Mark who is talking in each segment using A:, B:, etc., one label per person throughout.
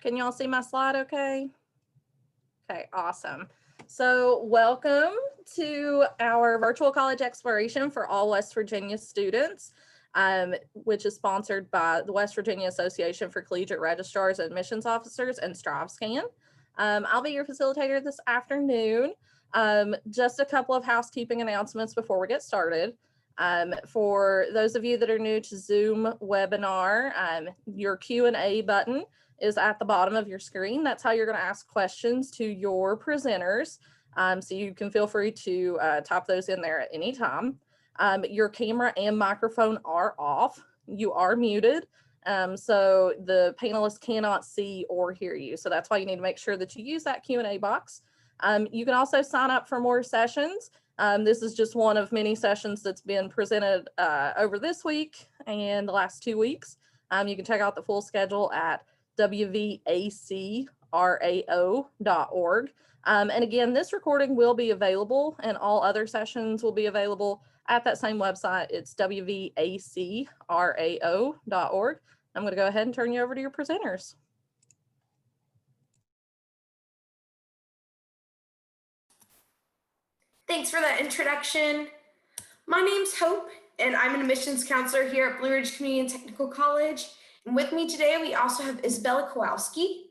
A: Can y'all see my slide okay? Okay, awesome. So welcome to our virtual college exploration for all West Virginia students, which is sponsored by the West Virginia Association for Collegiate Registrars and Admissions Officers and StriveScan. I'll be your facilitator this afternoon. Just a couple of housekeeping announcements before we get started. For those of you that are new to Zoom webinar, your Q&A button is at the bottom of your screen. That's how you're going to ask questions to your presenters. So you can feel free to type those in there at any time. Your camera and microphone are off. You are muted. So the panelists cannot see or hear you. So that's why you need to make sure that you use that Q&A box. You can also sign up for more sessions. This is just one of many sessions that's been presented over this week and the last 2 weeks. You can check out the full schedule at WVACRAO.org. And again, this recording will be available and all other sessions will be available at that same website. It's WVACRAO.org. I'm going to go ahead and turn you over to your presenters.
B: Thanks for that introduction. My name's Hope, and I'm an admissions counselor here at Blue Ridge Community and Technical College. And with me today, we also have Isabella Kowalski.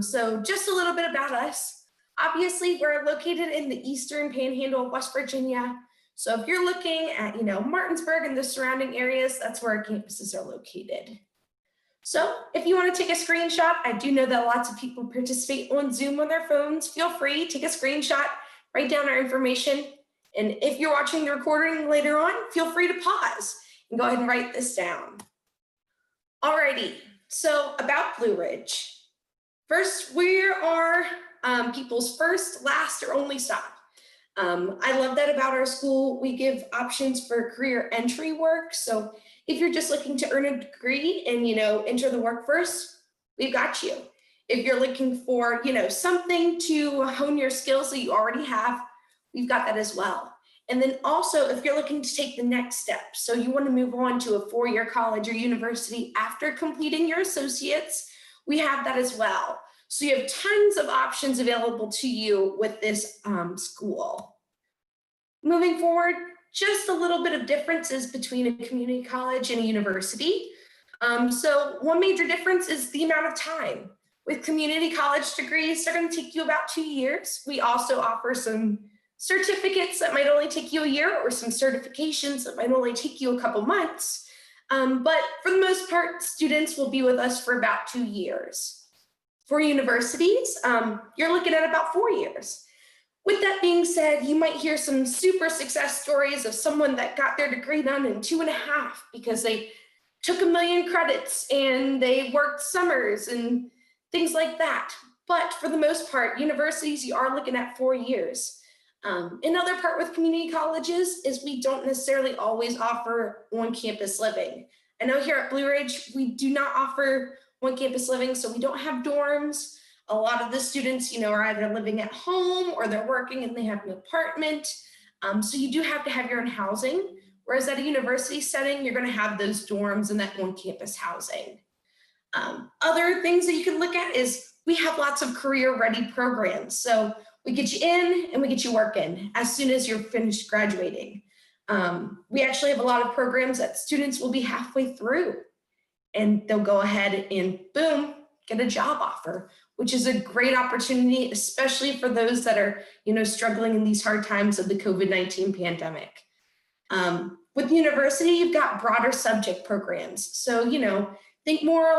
B: So just a little bit about us. Obviously, we're located in the eastern panhandle of West Virginia. So if you're looking at, Martinsburg and the surrounding areas, that's where our campuses are located. So if you want to take a screenshot, I do know that lots of people participate on Zoom on their phones. Feel free, take a screenshot, write down our information. And if you're watching the recording later on, feel free to pause and go ahead and write this down. Alrighty, so about Blue Ridge. First, we are people's first, last, or only stop. I love that about our school. We give options for career entry work. So if you're just looking to earn a degree and, enter the workforce, we've got you. If you're looking for, something to hone your skills that you already have, we've got that as well. And then also, if you're looking to take the next step, so you want to move on to a four-year college or university after completing your associates, we have that as well. So you have tons of options available to you with this school. Moving forward, just a little bit of differences between a community college and a university. So one major difference is the amount of time. With community college degrees, they're going to take you about 2 years. We also offer some certificates that might only take you a year or some certifications that might only take you a couple months. But for the most part, students will be with us for about 2 years. For universities, you're looking at about 4 years. With that being said, you might hear some super success stories of someone that got their degree done in 2.5 because they took 1 million credits and they worked summers and things like that. But for the most part, universities, you are looking at 4 years. Another part with community colleges is we don't necessarily always offer on-campus living. I know here at Blue Ridge, we do not offer on-campus living, so we don't have dorms. A lot of the students, are either living at home or they're working and they have an apartment. So you do have to have your own housing. Whereas at a university setting, you're going to have those dorms and that on-campus housing. Other things that you can look at is we have lots of career-ready programs. So we get you in and we get you working as soon as you're finished graduating. We actually have a lot of programs that students will be halfway through and they'll go ahead and boom, get a job offer, which is a great opportunity, especially for those that are, struggling in these hard times of the COVID-19 pandemic. With the university, you've got broader subject programs. So, think more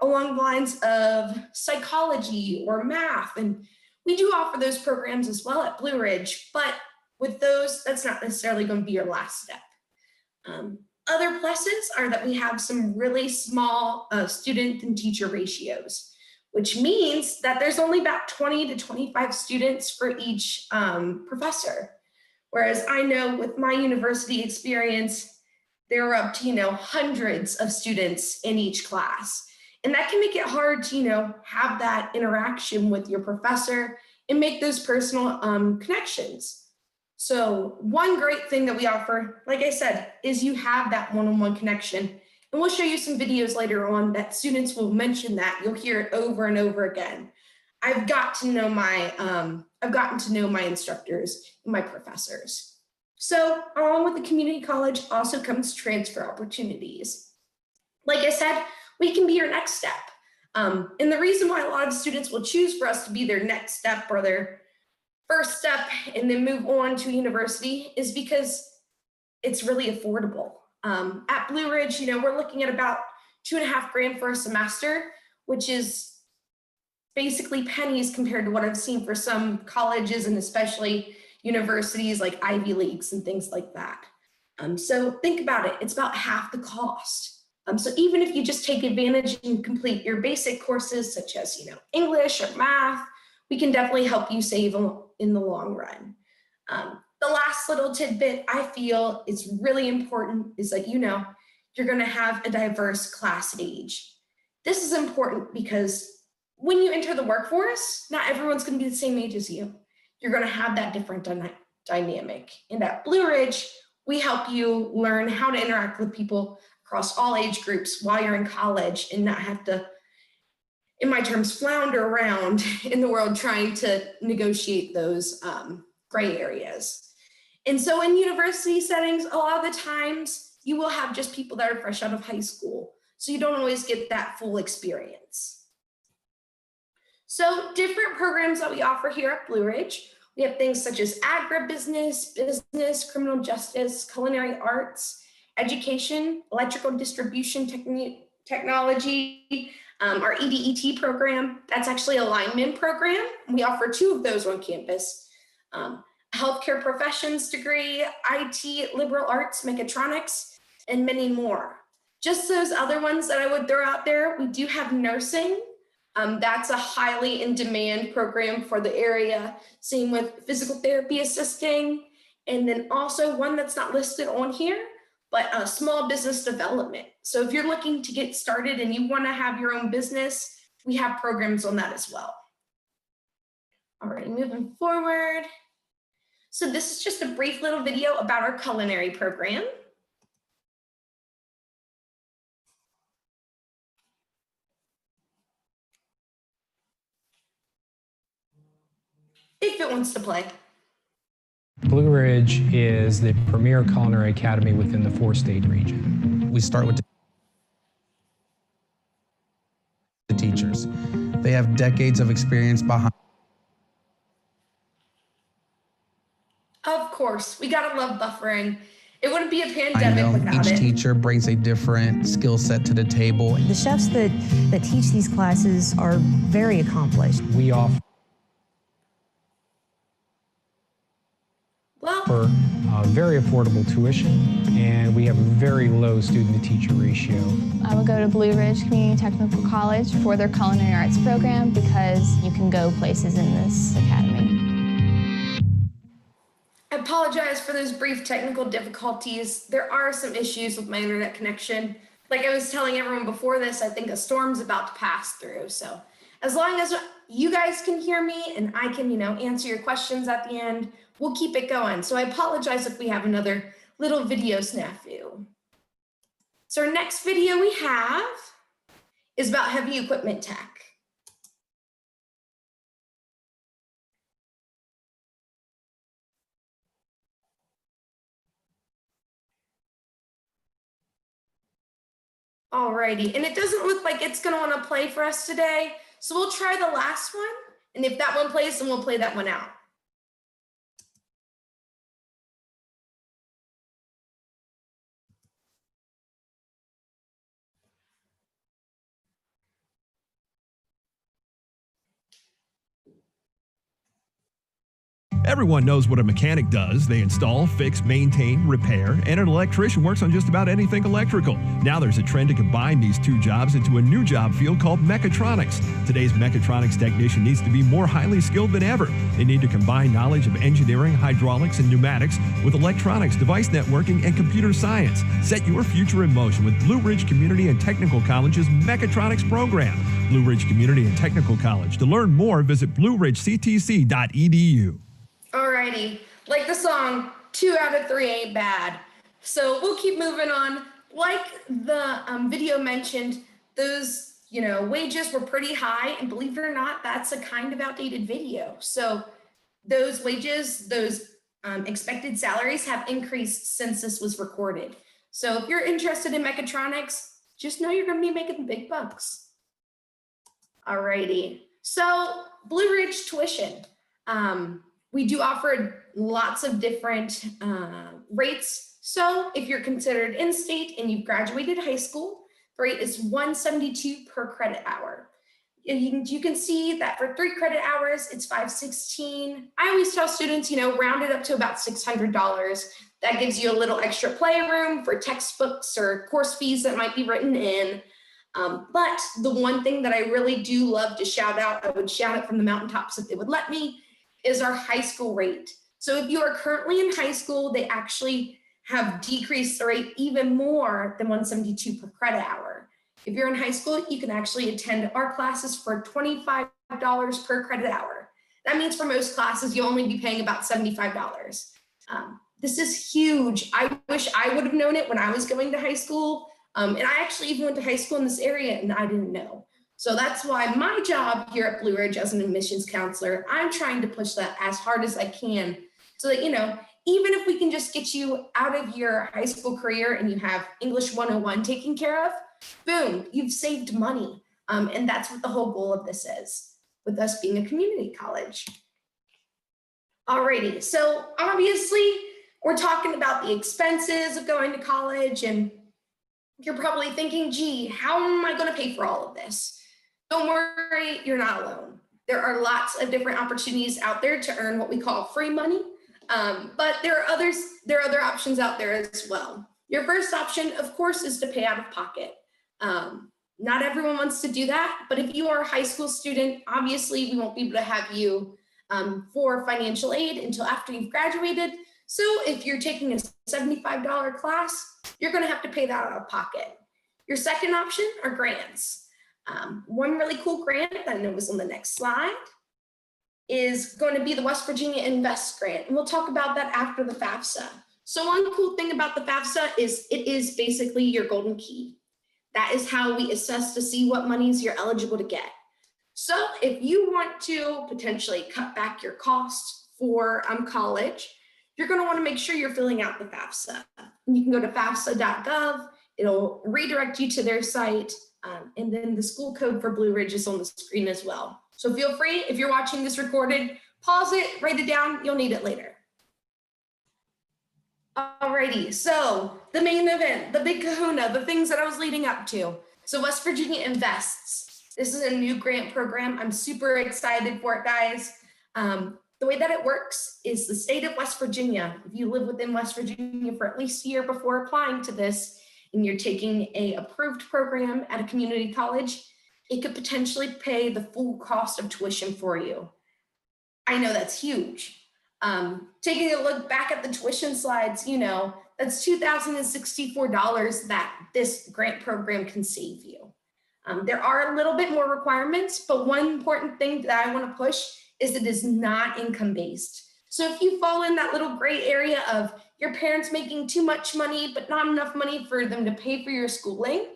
B: along the lines of psychology or math. And we do offer those programs as well at Blue Ridge, but with those, that's not necessarily going to be your last step. Other pluses are that we have some really small student and teacher ratios, which means that there's only about 20 to 25 students for each professor. Whereas I know with my university experience, there are up to, hundreds of students in each class. And that can make it hard to, have that interaction with your professor and make those personal connections. So one great thing that we offer, like I said, is you have that one-on-one connection. And we'll show you some videos later on that students will mention that. You'll hear it over and over again. I've gotten to know my instructors and my professors. So along with the community college also comes transfer opportunities. Like I said, we can be your next step. And the reason why a lot of students will choose for us to be their next step or their first step and then move on to university is because it's really affordable. At Blue Ridge, we're looking at about $2.5 grand for a semester, which is basically pennies compared to what I've seen for some colleges and especially universities like Ivy Leagues and things like that. So think about it, it's about half the cost. So even if you just take advantage and complete your basic courses such as English or math, we can definitely help you save in the long run. The last little tidbit I feel is really important is that you're going to have a diverse class age. This is important because when you enter the workforce, not everyone's going to be the same age as you. You're going to have that different dynamic. And at Blue Ridge, we help you learn how to interact with people across all age groups while you're in college and not have to, in my terms, flounder around in the world trying to negotiate those gray areas. And so in university settings, a lot of the times you will have just people that are fresh out of high school. So you don't always get that full experience. So different programs that we offer here at Blue Ridge, we have things such as agribusiness, business, criminal justice, culinary arts, education, electrical distribution technology, our EDET program, that's actually a lineman program. We offer 2 of those on campus. Healthcare professions degree, IT, liberal arts, mechatronics, and many more. Just those other ones that I would throw out there, we do have nursing. That's a highly in demand program for the area. Same with physical therapy assisting. And then also one that's not listed on here, but small business development. So if you're looking to get started and you want to have your own business, we have programs on that as well. All right, moving forward. So this is just a brief little video about our culinary program. If it wants to play.
C: Blue Ridge is the premier culinary academy within the 4-state region.
D: We start with the teachers. They have decades of experience behind.
B: Of course, we gotta love buffering. It wouldn't be a pandemic without it.
D: Each teacher brings a different skill set to the table.
E: The chefs that teach these classes are very accomplished.
C: We offer very affordable tuition, and we have a very low student-to-teacher ratio.
F: I would go to Blue Ridge Community Technical College for their culinary arts program because you can go places in this academy.
B: I apologize for those brief technical difficulties. There are some issues with my internet connection. Like I was telling everyone before this, I think a storm's about to pass through. So as long as you guys can hear me and I can, answer your questions at the end, we'll keep it going. So I apologize if we have another little video snafu. So our next video we have is about heavy equipment tech. Alrighty, and it doesn't look like it's gonna wanna play for us today. So we'll try the last one. And if that one plays, then we'll play that one out.
G: Everyone knows what a mechanic does. They install, fix, maintain, repair, and an electrician works on just about anything electrical. Now there's a trend to combine these 2 jobs into a new job field called Mechatronics. Today's Mechatronics technician needs to be more highly skilled than ever. They need to combine knowledge of engineering, hydraulics, and pneumatics with electronics, device networking, and computer science. Set your future in motion with Blue Ridge Community and Technical College's Mechatronics program. Blue Ridge Community and Technical College. To learn more, visit blueridgectc.edu.
B: Alrighty, like the song, 2 out of 3 ain't bad. So we'll keep moving on. like the video mentioned, those wages were pretty high, and believe it or not, that's a kind of outdated video. So those wages, those expected salaries have increased since this was recorded. So if you're interested in mechatronics, just know you're going to be making big bucks. Alrighty, so Blue Ridge tuition. We do offer lots of different rates. So if you're considered in-state and you've graduated high school, the rate is $172 per credit hour. You can see that for 3 credit hours, it's $516. I always tell students, round it up to about $600. That gives you a little extra playroom for textbooks or course fees that might be written in. But the one thing that I really do love to shout out, I would shout it from the mountaintops if they would let me, is our high school rate. So if you are currently in high school, they actually have decreased the rate even more than $172 per credit hour. If you're in high school, you can actually attend our classes for $25 per credit hour. That means for most classes, you'll only be paying about $75. This is huge. I wish I would have known it when I was going to high school. And I actually even went to high school in this area and I didn't know. So that's why my job here at Blue Ridge as an admissions counselor, I'm trying to push that as hard as I can so that, even if we can just get you out of your high school career and you have English 101 taken care of, boom, you've saved money. And that's what the whole goal of this is, with us being a community college. Alrighty, so obviously we're talking about the expenses of going to college, and you're probably thinking, gee, how am I going to pay for all of this? Don't worry, you're not alone. There are lots of different opportunities out there to earn what we call free money. But there are other options out there as well. Your first option, of course, is to pay out of pocket. Not everyone wants to do that, but if you are a high school student, obviously we won't be able to have you for financial aid until after you've graduated. So if you're taking a $75 class, you're going to have to pay that out of pocket. Your second option are grants. One really cool grant that I know was on the next slide is going to be the West Virginia Invest Grant. And we'll talk about that after the FAFSA. So one cool thing about the FAFSA is it is basically your golden key. That is how we assess to see what monies you're eligible to get. So if you want to potentially cut back your costs for college, you're going to want to make sure you're filling out the FAFSA. And you can go to FAFSA.gov. It'll redirect you to their site. And then the school code for Blue Ridge is on the screen as well. So feel free, if you're watching this recorded, pause it, write it down, you'll need it later. Alrighty, so the main event, the big kahuna, the things that I was leading up to. So West Virginia Invests. This is a new grant program. I'm super excited for it, guys. The way that it works is the state of West Virginia, if you live within West Virginia for at least a year before applying to this, and you're taking a approved program at a community college, it could potentially pay the full cost of tuition for you. I know that's huge. Taking a look back at the tuition slides, that's $2,064 that this grant program can save you. There are a little bit more requirements, but one important thing that I want to push is it is not income-based. So if you fall in that little gray area of your parents making too much money, but not enough money for them to pay for your schooling,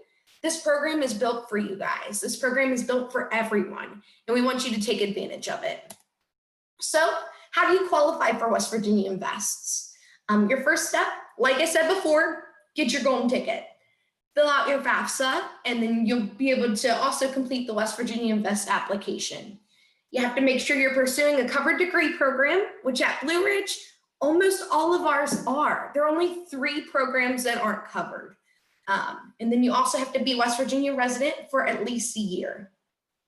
B: this program is built for you guys. This program is built for everyone, and we want you to take advantage of it. So how do you qualify for West Virginia Invests? Your first step, like I said before, get your golden ticket. Fill out your FAFSA, and then you'll be able to also complete the West Virginia Invest application. You have to make sure you're pursuing a covered degree program, which at Blue Ridge, almost all of ours are. There are only 3 programs that aren't covered. And then you also have to be a West Virginia resident for at least a year.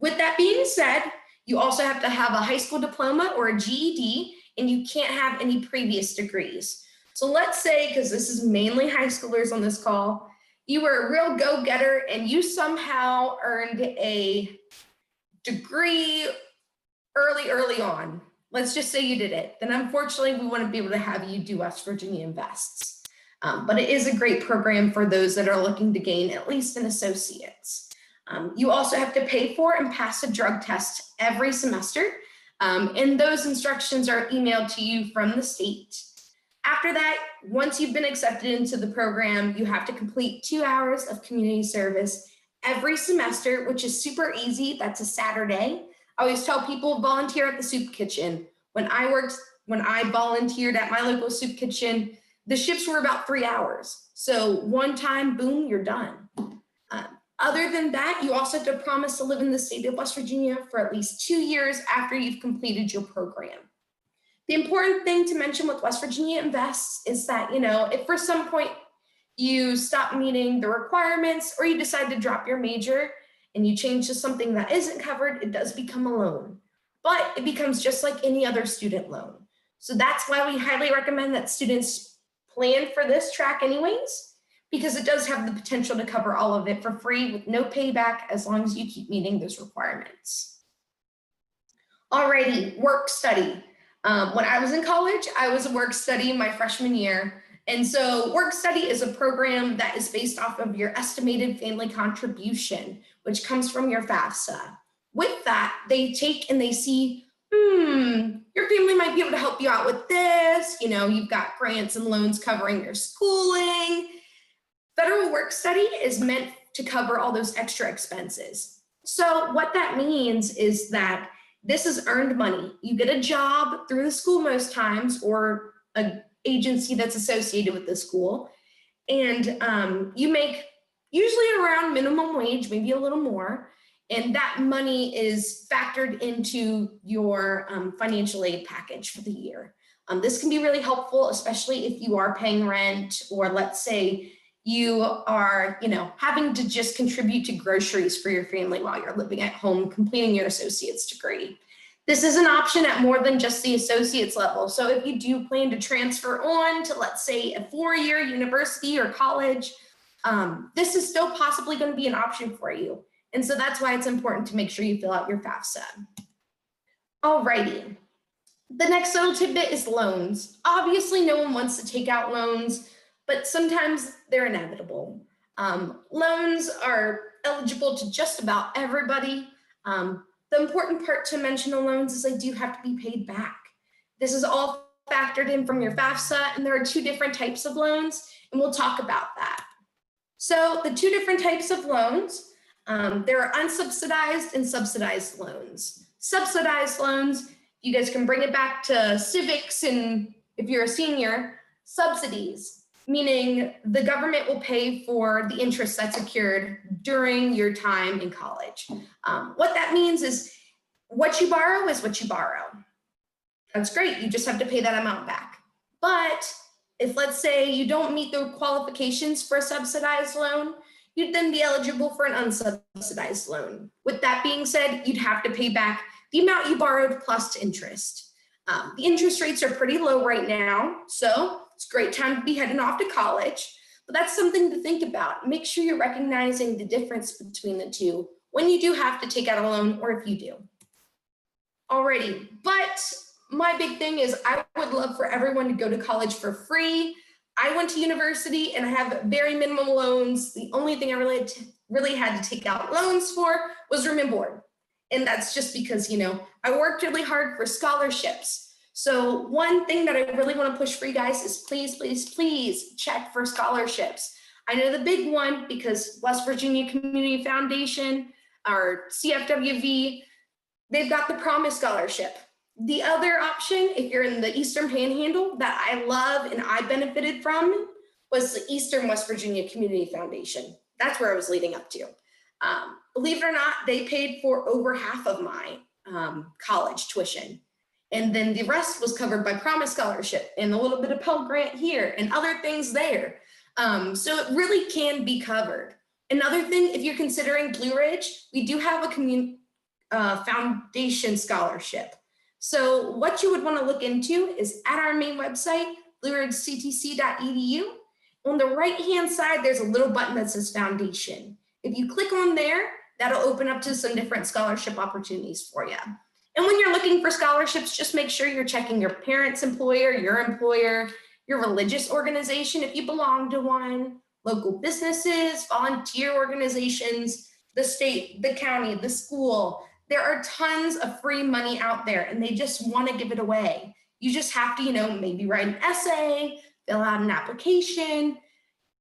B: With that being said, you also have to have a high school diploma or a GED, and you can't have any previous degrees. So let's say, because this is mainly high schoolers on this call, you were a real go-getter and you somehow earned a degree early on. Let's just say you did it. Then unfortunately, we wouldn't be able to have you do West Virginia Invests. But it is a great program for those that are looking to gain at least an associate's. You also have to pay for and pass a drug test every semester. And those instructions are emailed to you from the state. After that, once you've been accepted into the program, you have to complete 2 hours of community service every semester, which is super easy. That's a Saturday. I always tell people volunteer at the soup kitchen. When I volunteered at my local soup kitchen, the shifts were about 3 hours. So one time, boom, you're done. Other than that, you also have to promise to live in the state of West Virginia for at least 2 years after you've completed your program. The important thing to mention with West Virginia Invests is that, if for some point you stop meeting the requirements or you decide to drop your major and you change to something that isn't covered, it does become a loan, but it becomes just like any other student loan. So that's why we highly recommend that students plan for this track anyways, because it does have the potential to cover all of it for free with no payback as long as you keep meeting those requirements. Alrighty, work study. When I was in college, I was a work study my freshman year. And so work study is a program that is based off of your estimated family contribution, which comes from your FAFSA. With that, they take and they see, your family might be able to help you out with this. You've got grants and loans covering your schooling. Federal work study is meant to cover all those extra expenses. So what that means is that this is earned money. You get a job through the school most times or an agency that's associated with the school. And you make usually around minimum wage, maybe a little more. And that money is factored into your financial aid package for the year. This can be really helpful, especially if you are paying rent, or let's say you are, having to just contribute to groceries for your family while you're living at home, completing your associate's degree. This is an option at more than just the associate's level. So if you do plan to transfer on to, let's say, a 4-year university or college, this is still possibly going to be an option for you. And so that's why it's important to make sure you fill out your FAFSA. Alrighty. The next little tidbit is loans. Obviously, no one wants to take out loans, but sometimes they're inevitable. Loans are eligible to just about everybody. The important part to mention on loans is they do have to be paid back. This is all factored in from your FAFSA, and there are 2 different types of loans, and we'll talk about that. So the 2 different types of loans, there are unsubsidized and subsidized loans. Subsidized loans, you guys can bring it back to civics, and if you're a senior, subsidies, meaning the government will pay for the interest that's accrued during your time in college. What that means is what you borrow is what you borrow. That's great, you just have to pay that amount back. But if, let's say, you don't meet the qualifications for a subsidized loan, you'd then be eligible for an unsubsidized loan. With that being said, you'd have to pay back the amount you borrowed plus interest. The interest rates are pretty low right now, so it's a great time to be heading off to college, but that's something to think about. Make sure you're recognizing the difference between the 2 when you do have to take out a loan, or if you do. Alrighty, but my big thing is I would love for everyone to go to college for free. I went to university and I have very minimal loans. The only thing I really had to take out loans for was room and board. And that's just because, I worked really hard for scholarships. So one thing that I really want to push for you guys is please, please, please check for scholarships. I know the big one because West Virginia Community Foundation, or CFWV, they've got the Promise Scholarship. The other option, if you're in the Eastern Panhandle, that I love and I benefited from was the Eastern West Virginia Community Foundation. That's where I was leading up to. Believe it or not, they paid for over half of my college tuition. And then the rest was covered by Promise Scholarship and a little bit of Pell Grant here and other things there. So it really can be covered. Another thing, if you're considering Blue Ridge, we do have a community foundation scholarship. So what you would want to look into is at our main website, blueridgectc.edu. On the right-hand side, there's a little button that says foundation. If you click on there, that'll open up to some different scholarship opportunities for you. And when you're looking for scholarships, just make sure you're checking your parents' employer, your religious organization, if you belong to one, local businesses, volunteer organizations, the state, the county, the school. There are tons of free money out there and they just want to give it away. You just have to, maybe write an essay, fill out an application.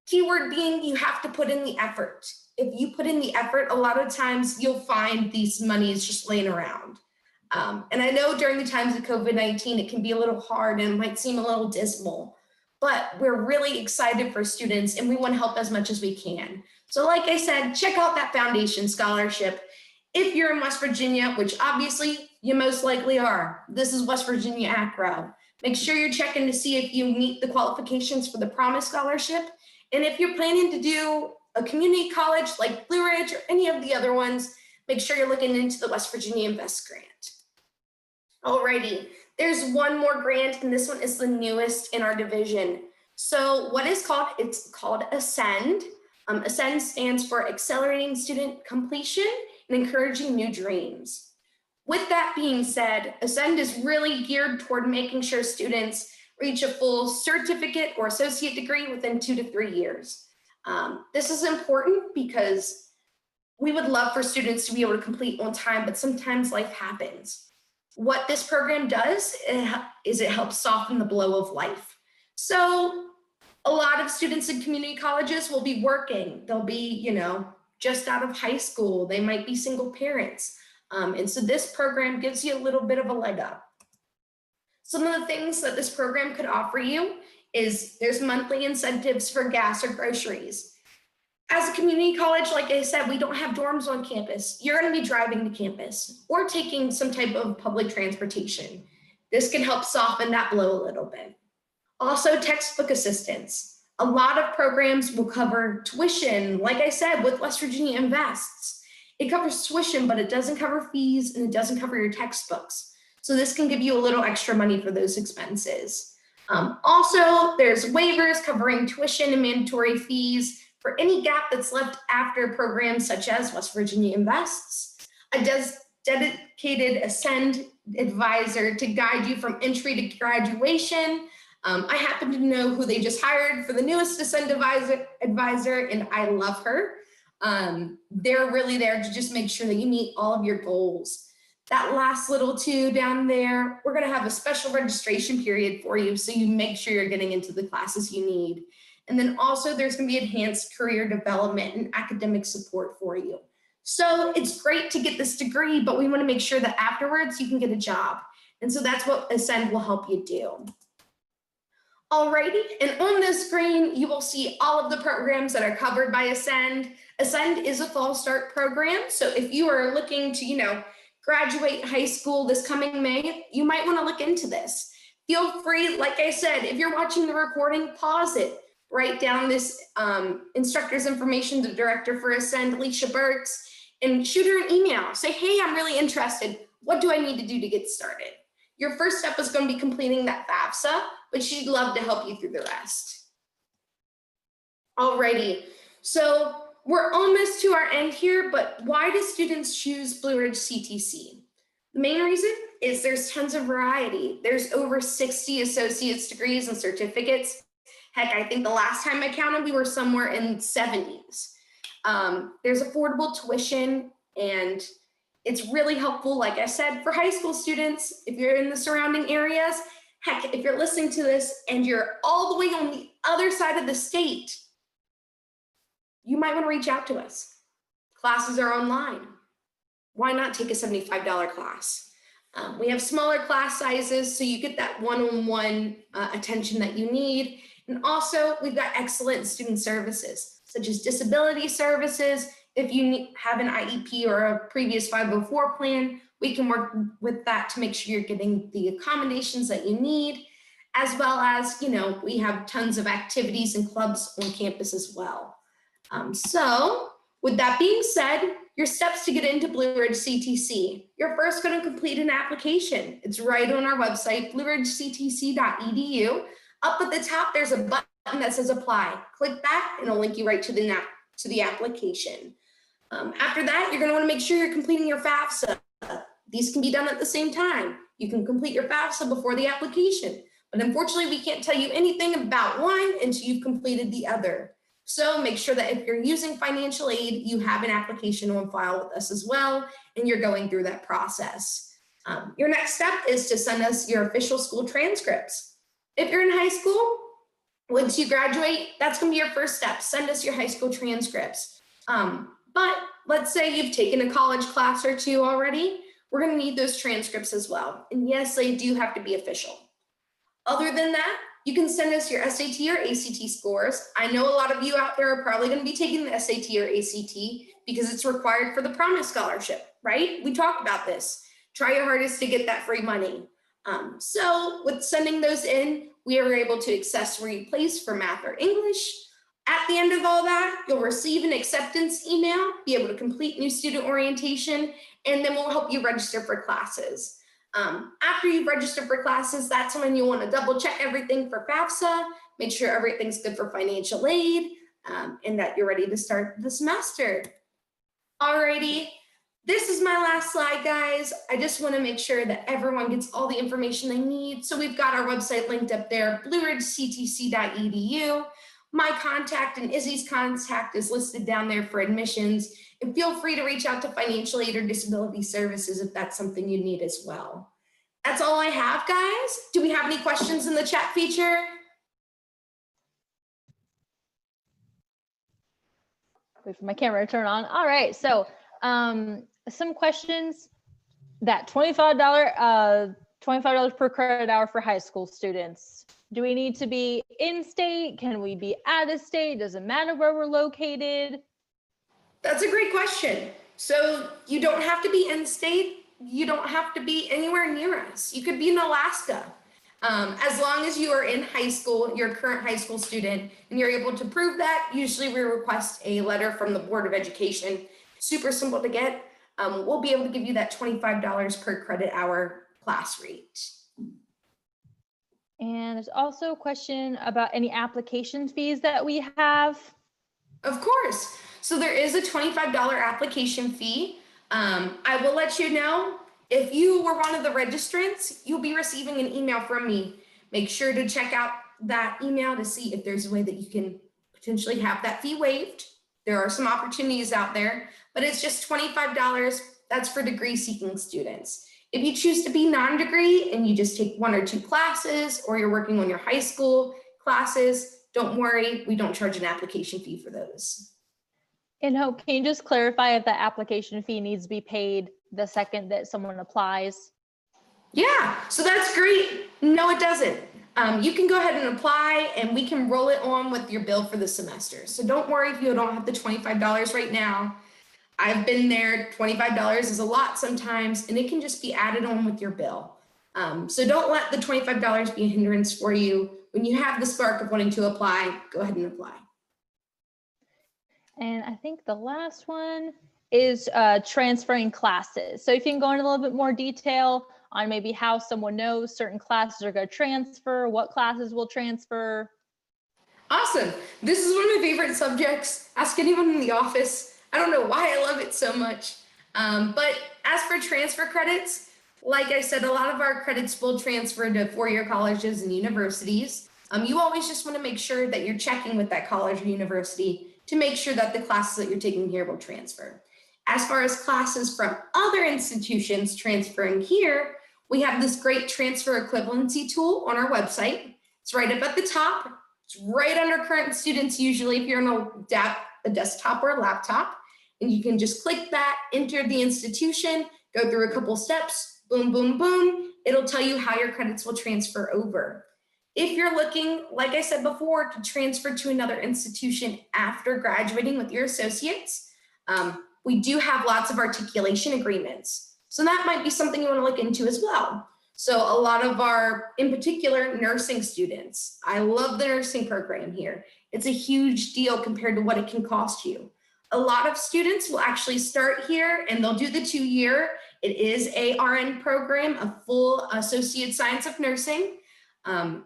B: Keyword being, you have to put in the effort. If you put in the effort, a lot of times you'll find these monies just laying around. And I know during the times of COVID-19, it can be a little hard and it might seem a little dismal, but we're really excited for students and we want to help as much as we can. So like I said, check out that foundation scholarship. If you're in West Virginia, which obviously you most likely are, this is West Virginia WVACRAO. Make sure you're checking to see if you meet the qualifications for the Promise Scholarship. And if you're planning to do a community college like Blue Ridge or any of the other ones, make sure you're looking into the West Virginia Invest Grant. Alrighty, there's one more grant, and this one is the newest in our division. So what is called, it's called Ascend. Ascend stands for Accelerating Student Completion and Encouraging New Dreams. With that being said, Ascend is really geared toward making sure students reach a full certificate or associate degree within 2 to 3 years. This is important because we would love for students to be able to complete on time, but sometimes life happens. What this program does is it helps soften the blow of life. So a lot of students in community colleges will be working. They'll be, just out of high school. They might be single parents. And so this program gives you a little bit of a leg up. Some of the things that this program could offer you is there's monthly incentives for gas or groceries. As a community college, like I said, we don't have dorms on campus. You're going to be driving to campus or taking some type of public transportation. This can help soften that blow a little bit. Also, textbook assistance. A lot of programs will cover tuition. Like I said, with West Virginia Invests, it covers tuition, but it doesn't cover fees and it doesn't cover your textbooks. So this can give you a little extra money for those expenses. Also, there's waivers covering tuition and mandatory fees for any gap that's left after programs such as West Virginia Invests. A dedicated Ascend advisor to guide you from entry to graduation. I happen to know who they just hired for the newest Ascend advisor, and I love her. They're really there to just make sure that you meet all of your goals. That last little two down there, we're gonna have a special registration period for you so you make sure you're getting into the classes you need. And then also there's gonna be enhanced career development and academic support for you. So it's great to get this degree, but we wanna make sure that afterwards you can get a job. And so that's what Ascend will help you do. Alrighty, and on this screen, you will see all of the programs that are covered by Ascend. Ascend is a fall start program. So if you are looking to, graduate high school this coming May, you might want to look into this. Feel free, like I said, if you're watching the recording, pause it. Write down this instructor's information, the director for Ascend, Alicia Burks, and shoot her an email. Say, hey, I'm really interested. What do I need to do to get started? Your first step is going to be completing that FAFSA, but she'd love to help you through the rest. Alrighty, so we're almost to our end here, but why do students choose Blue Ridge CTC? The main reason is there's tons of variety. There's over 60 associate's degrees and certificates. Heck, I think the last time I counted, we were somewhere in 70s. There's affordable tuition, and it's really helpful, like I said, for high school students, if you're in the surrounding areas. Heck, if you're listening to this and you're all the way on the other side of the state, you might want to reach out to us. Classes are online. Why not take a $75 class? We have smaller class sizes, so you get that one-on-one attention that you need. And also, we've got excellent student services, such as disability services. If you have an IEP or a previous 504 plan, we can work with that to make sure you're getting the accommodations that you need, as well as, we have tons of activities and clubs on campus as well. So with that being said, your steps to get into Blue Ridge CTC. You're first going to complete an application. It's right on our website, blueridgectc.edu. Up at the top, there's a button that says apply. Click that and it'll link you right to the application. After that, you're going to want to make sure you're completing your FAFSA. These can be done at the same time. You can complete your FAFSA before the application, but unfortunately, we can't tell you anything about one until you've completed the other. So make sure that if you're using financial aid, you have an application on file with us as well, and you're going through that process. Your next step is to send us your official school transcripts. If you're in high school, once you graduate, that's going to be your first step. Send us your high school transcripts. But let's say you've taken a college class or two already. We're going to need those transcripts as well. And yes, they do have to be official. Other than that, you can send us your SAT or ACT scores. I know a lot of you out there are probably going to be taking the SAT or ACT because it's required for the Promise Scholarship, right? We talked about this. Try your hardest to get that free money. So with sending those in, we are able to access where you place for math or English. At the end of all that, you'll receive an acceptance email, be able to complete new student orientation, and then we'll help you register for classes. After you've registered for classes, that's when you want to double check everything for FAFSA, make sure everything's good for financial aid, and that you're ready to start the semester. Alrighty, this is my last slide, guys. I just want to make sure that everyone gets all the information they need. So we've got our website linked up there, blueridgectc.edu. My contact and Izzy's contact is listed down there for admissions. And feel free to reach out to financial aid or disability services if that's something you need as well. That's all I have, guys. Do we have any questions in the chat feature?
H: Wait for my camera to turn on. All right, so some questions. That $25 per credit hour for high school students. Do we need to be in state? Can we be out of state? Does it matter where we're located?
B: That's a great question. So you don't have to be in state. You don't have to be anywhere near us. You could be in Alaska. As long as you are in high school, you're a current high school student, and you're able to prove that, usually we request a letter from the Board of Education. Super simple to get. We'll be able to give you that $25 per credit hour class rate.
H: And there's also a question about any application fees that we have.
B: Of course. So there is a $25 application fee. I will let you know, if you were one of the registrants, you'll be receiving an email from me. Make sure to check out that email to see if there's a way that you can potentially have that fee waived. There are some opportunities out there, but it's just $25. That's for degree seeking students. If you choose to be non-degree and you just take 1 or 2 classes, or you're working on your high school classes, don't worry, we don't charge an application fee for those.
H: And Hope, can you just clarify if the application fee needs to be paid the second that someone applies?
B: Yeah, so that's great. No, it doesn't. You can go ahead and apply and we can roll it on with your bill for the semester. So don't worry if you don't have the $25 right now. I've been there. $25 is a lot sometimes, and it can just be added on with your bill. So don't let the $25 be a hindrance for you. When you have the spark of wanting to apply, go ahead and apply.
H: And I think the last one is transferring classes. So if you can go into a little bit more detail on maybe how someone knows certain classes are going to transfer, what classes will transfer.
B: Awesome. This is one of my favorite subjects. Ask anyone in the office. I don't know why I love it so much. But as for transfer credits, like I said, a lot of our credits will transfer to four-year colleges and universities. You always just want to make sure that you're checking with that college or university to make sure that the classes that you're taking here will transfer. As far as classes from other institutions transferring here, we have this great transfer equivalency tool on our website. It's right up at the top. It's right under current students, usually if you're on a desktop or a laptop. And you can just click that, enter the institution, go through a couple steps, boom, boom, boom. It'll tell you how your credits will transfer over. If you're looking, like I said before, to transfer to another institution after graduating with your associates, we do have lots of articulation agreements. So that might be something you want to look into as well. So a lot of our, in particular, nursing students, I love the nursing program here. It's a huge deal compared to what it can cost you. A lot of students will actually start here and they'll do the 2-year. It is a RN program, a full Associate Science of Nursing.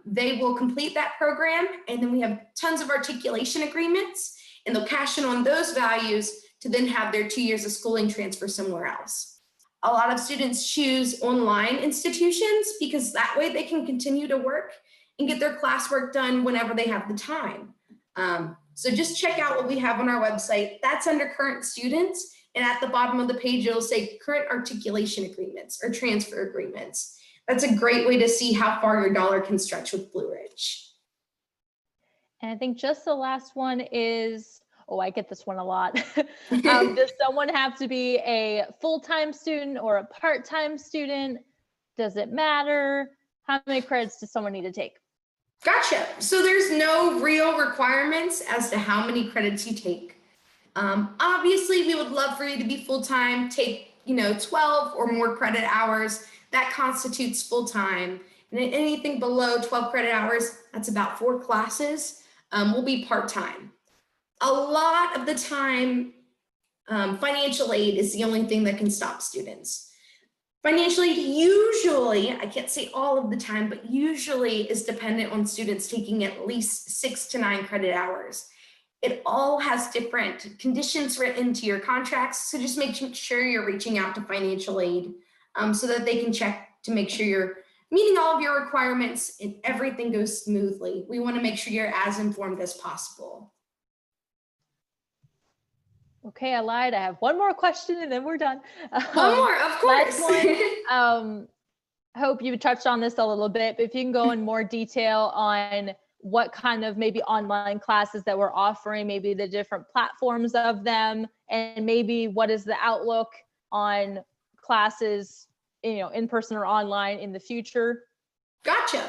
B: They will complete that program, and then we have tons of articulation agreements, and they'll cash in on those values to then have their 2 years of schooling transfer somewhere else. A lot of students choose online institutions because that way they can continue to work and get their classwork done whenever they have the time. So just check out what we have on our website. That's under current students, And at the bottom of the page, it'll say current articulation agreements or transfer agreements. That's a great way to see how far your dollar can stretch with Blue Ridge.
H: And I think just the last one is, oh, I get this one a lot. Does someone have to be a full-time student or a part-time student? Does it matter? How many credits does someone need to take?
B: Gotcha. So there's no real requirements as to how many credits you take. Obviously, we would love for you to be full-time, take 12 or more credit hours. That constitutes full-time. And anything below 12 credit hours, that's about 4 classes, will be part-time. A lot of the time, financial aid is the only thing that can stop students. Financial aid usually, I can't say all of the time, but usually is dependent on students taking at least 6 to 9 credit hours. It all has different conditions written into your contracts, so just make sure you're reaching out to financial aid so that they can check to make sure you're meeting all of your requirements and everything goes smoothly. We want to make sure you're as informed as possible.
H: Okay, I lied. I have one more question and then we're done.
B: One more, of course.
H: Last one. Hope you touched on this a little bit, but if you can go in more detail on what kind of maybe online classes that we're offering, maybe the different platforms of them, and maybe what is the outlook on classes, in person or online in the future.
B: Gotcha.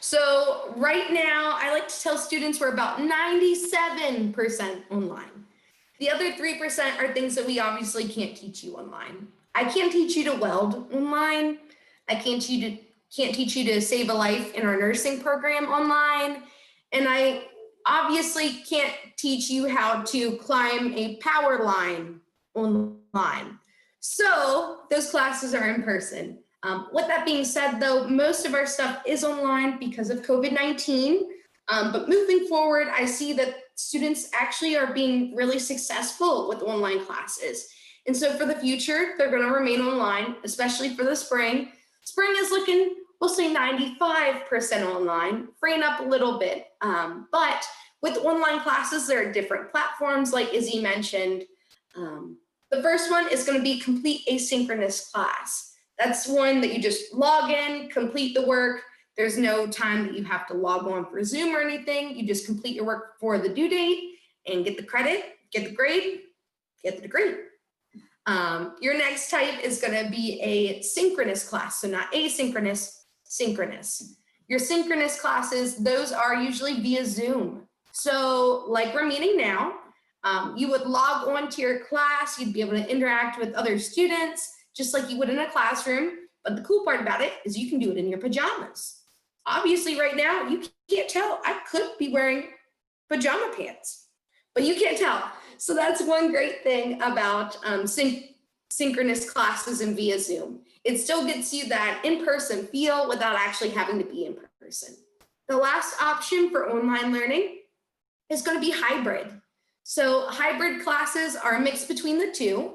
B: So right now, I like to tell students we're about 97% online. The other 3% are things that we obviously can't teach you online. I can't teach you to weld online. I can't teach you to save a life in our nursing program online. And I obviously can't teach you how to climb a power line online. So those classes are in person. With that being said, though, most of our stuff is online because of COVID-19. But moving forward, I see that students actually are being really successful with online classes. And so for the future, they're going to remain online, especially for the spring. Spring is looking, we'll say 95% online, freeing up a little bit. But with online classes, there are different platforms like Izzy mentioned. The first one is going to be complete asynchronous class. That's one that you just log in, complete the work. There's no time that you have to log on for Zoom or anything. You just complete your work for the due date and get the credit, get the grade, get the degree. Your next type is going to be a synchronous class. So not asynchronous, synchronous. Your synchronous classes, those are usually via Zoom. So like we're meeting now, you would log on to your class. You'd be able to interact with other students just like you would in a classroom. But the cool part about it is you can do it in your pajamas. Obviously right now you can't tell. I could be wearing pajama pants, but you can't tell. So that's one great thing about synchronous classes and via Zoom. It still gets you that in-person feel without actually having to be in person. The last option for online learning is going to be hybrid. So hybrid classes are a mix between the two.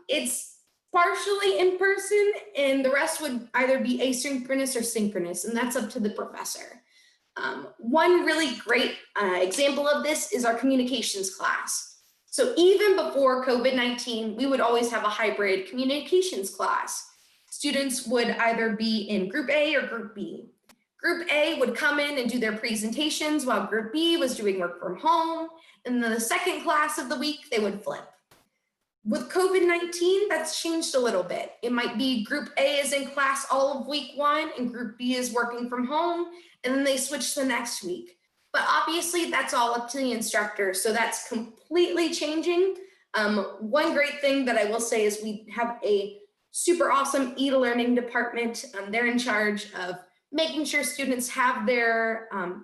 B: It's partially in person and the rest would either be asynchronous or synchronous, and that's up to the professor. One really great example of this is our communications class. So even before COVID-19, we would always have a hybrid communications class. Students would either be in group A or group B. Group A would come in and do their presentations while group B was doing work from home. And then the second class of the week, they would flip. With COVID-19, that's changed a little bit. It might be group A is in class all of week 1 and group B is working from home, and then they switch the next week. But obviously that's all up to the instructor. So that's completely changing. One great thing that I will say is we have a super awesome e-learning department. They're in charge of making sure students have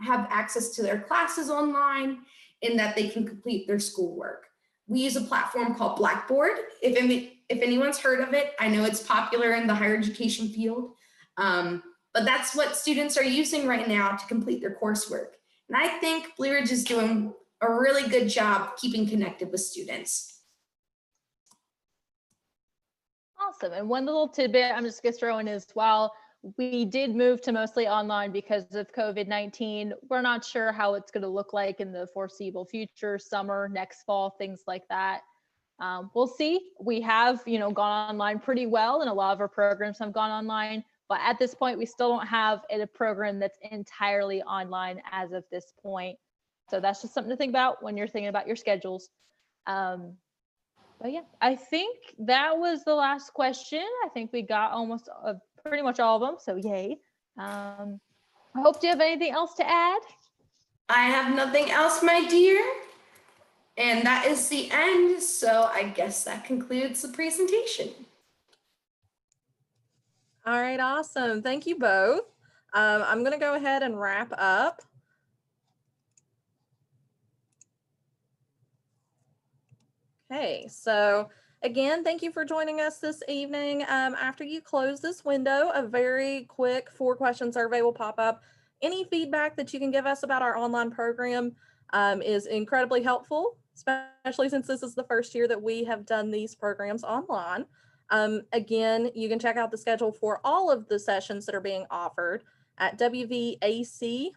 B: access to their classes online and that they can complete their schoolwork. We use a platform called Blackboard. If anyone's heard of it, I know it's popular in the higher education field, but that's what students are using right now to complete their coursework. And I think Blue Ridge is doing a really good job keeping connected with students.
H: Awesome. And one little tidbit I'm just going to throw in as well. We did move to mostly online because of COVID-19. We're not sure how it's going to look like in the foreseeable future, summer, next fall, things like that. We'll see. We have, gone online pretty well, and a lot of our programs have gone online. But at this point, we still don't have a program that's entirely online as of this point. So that's just something to think about when you're thinking about your schedules. But yeah, I think that was the last question. I think we got almost pretty much all of them. So yay. I hope, do you have anything else to add?
B: I have nothing else, my dear. And that is the end. So I guess that concludes the presentation.
A: All right, awesome. Thank you both. I'm going to go ahead and wrap up. Okay, so again, thank you for joining us this evening. After you close this window, a very quick 4-question survey will pop up. Any feedback that you can give us about our online program is incredibly helpful, especially since this is the first year that we have done these programs online. Again, you can check out the schedule for all of the sessions that are being offered at WVACRAO.org.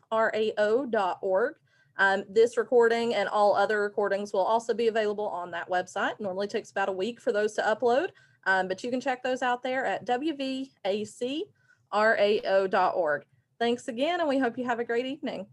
A: This recording and all other recordings will also be available on that website. Normally takes about a week for those to upload, but you can check those out there at WVACRAO.org. Thanks again, and we hope you have a great evening.